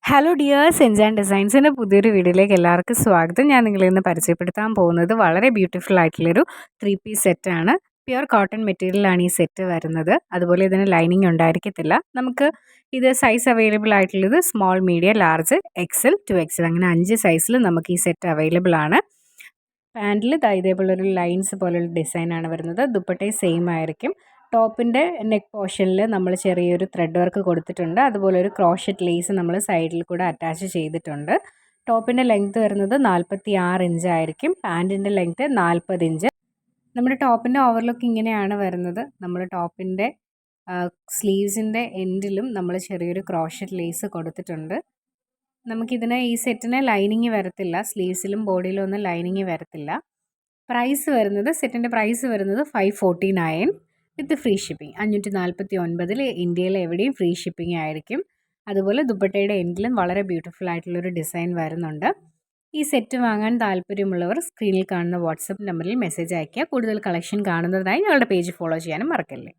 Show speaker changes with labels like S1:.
S1: Hello dears എൻജ് and ഡിസൈൻസിൻ്റെ പുതിയൊരു വീഡിയോയിലേക്ക് എല്ലാവർക്കും സ്വാഗതം. ഞാൻ നിങ്ങളെ ഇന്ന് പരിചയപ്പെടുത്താൻ പോകുന്നത് വളരെ ബ്യൂട്ടിഫുൾ ആയിട്ടുള്ളൊരു 3 പീസ് സെറ്റാണ്. പ്യുർ കോട്ടൺ മെറ്റീരിയലാണ് ഈ സെറ്റ് വരുന്നത്. അതുപോലെ ഇതിന് ലൈനിങ് ഉണ്ടായിരിക്കത്തില്ല. നമുക്ക് ഇത് സൈസ് അവൈലബിൾ ആയിട്ടുള്ളത് small, medium, large, XL, 2XL അങ്ങനെ 5 സൈസിൽ നമുക്ക് ഈ സെറ്റ് അവൈലബിൾ ആണ്. പാൻറ്റിൽ ഇതേപോലൊരു ലൈൻസ് പോലുള്ള ഡിസൈനാണ് വരുന്നത്. ദുപ്പട്ടയും സെയിം ആയിരിക്കും. ടോപ്പിൻ്റെ നെക്ക് പോർഷനിൽ നമ്മൾ ചെറിയൊരു ത്രെഡ് വർക്ക് കൊടുത്തിട്ടുണ്ട്. അതുപോലെ ഒരു ക്രോഷറ്റ് ലേസ് നമ്മൾ സൈഡിൽ കൂടെ അറ്റാച്ച് ചെയ്തിട്ടുണ്ട്. ടോപ്പിൻ്റെ ലെങ്ത്ത് വരുന്നത് 46 ഇഞ്ച് ആയിരിക്കും. പാൻറ്റിൻ്റെ ലെങ്ത്ത് 40 ഇഞ്ച്. നമ്മുടെ ടോപ്പിൻ്റെ ഓവർലുക്ക് ഇങ്ങനെയാണ് വരുന്നത്. നമ്മൾ ടോപ്പിൻ്റെ സ്ലീവ്സിൻ്റെ എൻഡിലും നമ്മൾ ചെറിയൊരു ക്രോഷറ്റ് ലേസ് കൊടുത്തിട്ടുണ്ട്. നമുക്കിതിന് ഈ സെറ്റിന് ലൈനിങ് വരത്തില്ല. സ്ലീവ്സിലും ബോഡിയിലും ഒന്നും ലൈനിങ് വരത്തില്ല. സെറ്റിൻ്റെ പ്രൈസ് വരുന്നത് 549 വിത്ത് ഫ്രീ ഷിപ്പിംഗ്. 549 ഇന്ത്യയിൽ എവിടെയും ഫ്രീ ഷിപ്പിംഗ് ആയിരിക്കും. അതുപോലെ ദുപ്പട്ടയുടെ എൻഡിലും വളരെ ബ്യൂട്ടിഫുൾ ആയിട്ടുള്ളൊരു ഡിസൈൻ വരുന്നുണ്ട്. ഈ സെറ്റ് വാങ്ങാൻ താല്പര്യമുള്ളവർ സ്ക്രീനിൽ കാണുന്ന വാട്സപ്പ് നമ്പറിൽ മെസ്സേജ് അയയ്ക്കുക. കൂടുതൽ കളക്ഷൻ കാണുന്നതിനായി ഞങ്ങളുടെ പേജ് ഫോളോ ചെയ്യാനും മറക്കല്ലേ.